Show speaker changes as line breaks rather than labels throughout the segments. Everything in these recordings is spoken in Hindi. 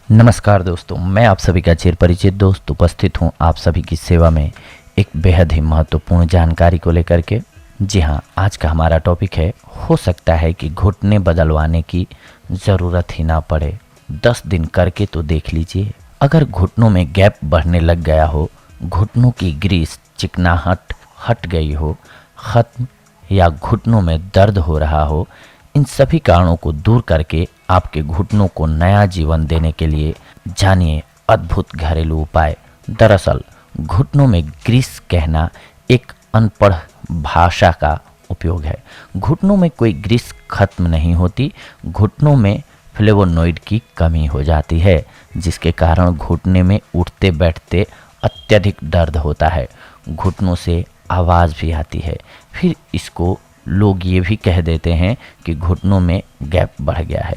नमस्कार दोस्तों, मैं आप सभी का चिर परिचित दोस्त उपस्थित हूं आप सभी की सेवा में एक बेहद ही महत्वपूर्ण जानकारी को लेकर के। जी हां, आज का हमारा टॉपिक है, हो सकता है कि घुटने बदलवाने की ज़रूरत ही ना पड़े। 10 दिन करके तो देख लीजिए। अगर घुटनों में गैप बढ़ने लग गया हो, घुटनों की ग्रीस चिकनाहट हट गई हो, ख़त्म, या घुटनों में दर्द हो रहा हो, इन सभी कारणों को दूर करके आपके घुटनों को नया जीवन देने के लिए जानिए अद्भुत घरेलू उपाय। दरअसल घुटनों में ग्रीस कहना एक अनपढ़ भाषा का उपयोग है। घुटनों में कोई ग्रीस खत्म नहीं होती, घुटनों में फ्लेवोनोइड की कमी हो जाती है, जिसके कारण घुटने में उठते बैठते अत्यधिक दर्द होता है, घुटनों से आवाज़ भी आती है। फिर इसको लोग ये भी कह देते हैं कि घुटनों में गैप बढ़ गया है।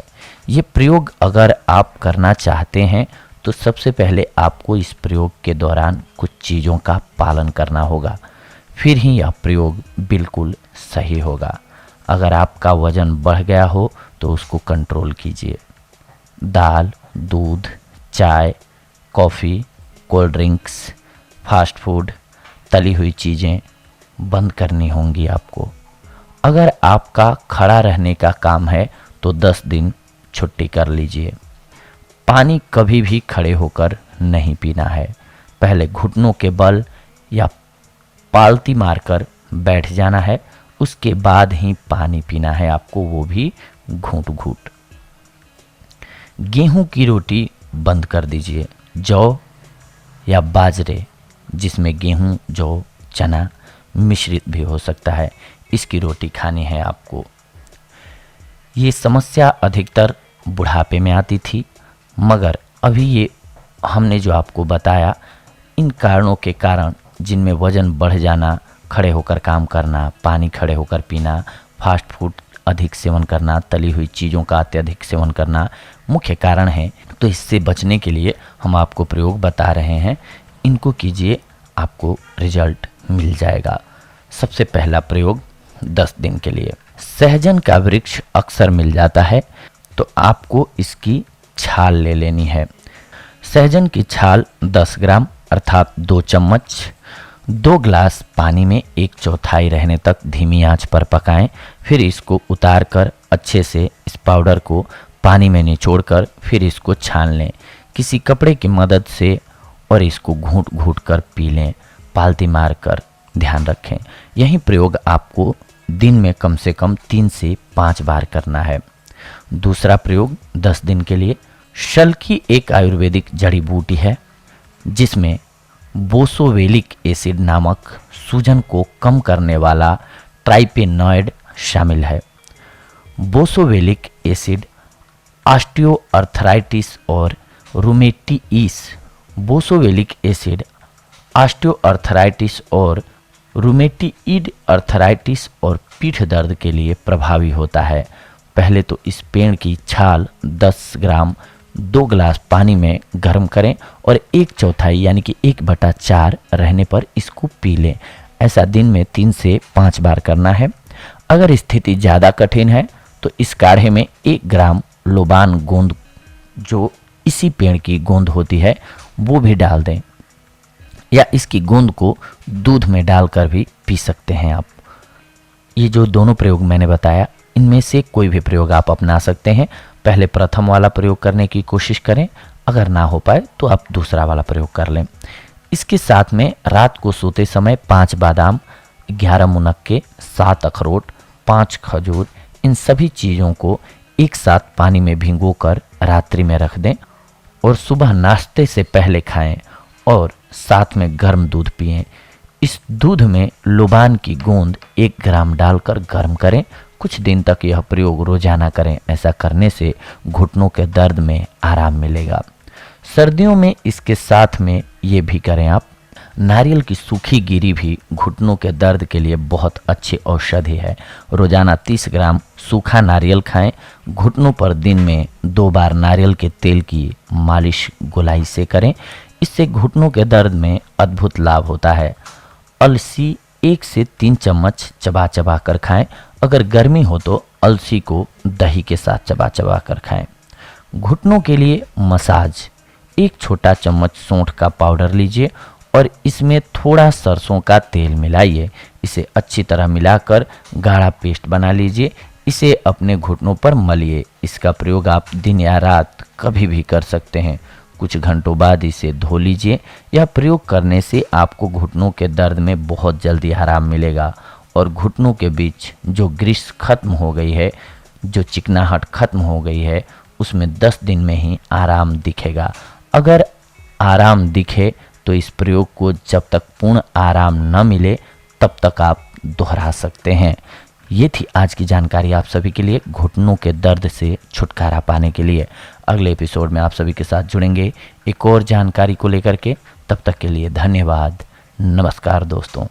ये प्रयोग अगर आप करना चाहते हैं तो सबसे पहले आपको इस प्रयोग के दौरान कुछ चीज़ों का पालन करना होगा, फिर ही यह प्रयोग बिल्कुल सही होगा। अगर आपका वज़न बढ़ गया हो तो उसको कंट्रोल कीजिए। दाल, दूध, चाय, coffee, cold drinks, fast food, तली हुई चीज़ें बंद करनी होंगी आपको। अगर आपका खड़ा रहने का काम है तो 10 दिन छुट्टी कर लीजिए। पानी कभी भी खड़े होकर नहीं पीना है। पहले घुटनों के बल या पालती मारकर बैठ जाना है, उसके बाद ही पानी पीना है आपको, वो भी घूंट घूंट। गेहूं की रोटी बंद कर दीजिए। जौ या बाजरे, जिसमें गेहूं, जौ, चना मिश्रित भी हो सकता है, इसकी रोटी खानी है आपको। ये समस्या अधिकतर बुढ़ापे में आती थी, मगर अभी ये हमने जो आपको बताया, इन कारणों के कारण, जिनमें वज़न बढ़ जाना, खड़े होकर काम करना, पानी खड़े होकर पीना, फास्ट फूड अधिक सेवन करना, तली हुई चीज़ों का अत्यधिक सेवन करना मुख्य कारण है। तो इससे बचने के लिए हम आपको प्रयोग बता रहे हैं, इनको कीजिए, आपको रिजल्ट मिल जाएगा। सबसे पहला प्रयोग 10 दिन के लिए। सहजन का वृक्ष अक्सर मिल जाता है, तो आपको इसकी छाल ले लेनी है। सहजन की छाल 10 ग्राम अर्थात 2 चम्मच 2 गिलास पानी में 1/4 रहने तक धीमी आंच पर पकाएं। फिर इसको उतार कर अच्छे से इस पाउडर को पानी में निचोड़कर फिर इसको छान लें किसी कपड़े की मदद से, और इसको घूंट घूंट कर पी लें, पालती मार कर। ध्यान रखें, यही प्रयोग आपको दिन में कम से कम 3 से 5 बार करना है। दूसरा प्रयोग 10 दिन के लिए। शल्की एक आयुर्वेदिक जड़ी बूटी है, जिसमें बोसोवेलिक एसिड नामक सूजन को कम करने वाला ट्राइपेनॉइड शामिल है। बोसोवेलिक एसिड ऑस्टियोआर्थराइटिस और रूमेटिइस बोसोवेलिक एसिड ऑस्टियोआर्थराइटिस और रूमेटिइड अर्थराइटिस और पीठ दर्द के लिए प्रभावी होता है। पहले तो इस पेड़ की छाल 10 ग्राम 2 गिलास पानी में गर्म करें और 1/4 यानी कि 1/4 रहने पर इसको पी लें। ऐसा दिन में 3 से 5 बार करना है। अगर स्थिति ज़्यादा कठिन है तो इस काढ़े में 1 ग्राम लोबान गोंद, जो इसी पेड़ की गोंद होती है, वो भी डाल दें, या इसकी गोंद को दूध में डालकर भी पी सकते हैं आप। ये जो दोनों प्रयोग मैंने बताया, इनमें से कोई भी प्रयोग आप अपना सकते हैं। पहले प्रथम वाला प्रयोग करने की कोशिश करें, अगर ना हो पाए तो आप दूसरा वाला प्रयोग कर लें। इसके साथ में रात को सोते समय 5 बादाम, 11 मुनक्के, 7 अखरोट, 5 खजूर, इन सभी चीज़ों को एक साथ पानी में भिगोकर रात्रि में रख दें और सुबह नाश्ते से पहले खाएं और साथ में गर्म दूध पिएं। इस दूध में लोबान की गोंद 1 ग्राम डालकर गर्म करें। कुछ दिन तक यह प्रयोग रोजाना करें। ऐसा करने से घुटनों के दर्द में आराम मिलेगा। सर्दियों में इसके साथ में ये भी करें आप, नारियल की सूखी गिरी भी घुटनों के दर्द के लिए बहुत अच्छी औषधि है। रोजाना 30 ग्राम सूखा नारियल खाएं। घुटनों पर दिन में 2 बार नारियल के तेल की मालिश गोलाई से करें। इससे घुटनों के दर्द में अद्भुत लाभ होता है। अलसी 1 से 3 चम्मच चबा चबा कर खाएं। अगर गर्मी हो तो अलसी को दही के साथ चबा चबा कर खाएं। घुटनों के लिए मसाज। एक छोटा चम्मच सौंठ का पाउडर लीजिए और इसमें थोड़ा सरसों का तेल मिलाइए। इसे अच्छी तरह मिलाकर गाढ़ा पेस्ट बना लीजिए। इसे अपने घुटनों पर मलिए। इसका प्रयोग आप दिन या रात कभी भी कर सकते हैं। कुछ घंटों बाद इसे धो लीजिए। यह प्रयोग करने से आपको घुटनों के दर्द में बहुत जल्दी आराम मिलेगा और घुटनों के बीच जो ग्रीस खत्म हो गई है, जो चिकनाहट खत्म हो गई है, उसमें 10 दिन में ही आराम दिखेगा। अगर आराम दिखे तो इस प्रयोग को जब तक पूर्ण आराम न मिले तब तक आप दोहरा सकते हैं। ये थी आज की जानकारी आप सभी के लिए घुटनों के दर्द से छुटकारा पाने के लिए। अगले एपिसोड में आप सभी के साथ जुड़ेंगे एक और जानकारी को लेकर के। तब तक के लिए धन्यवाद। नमस्कार दोस्तों।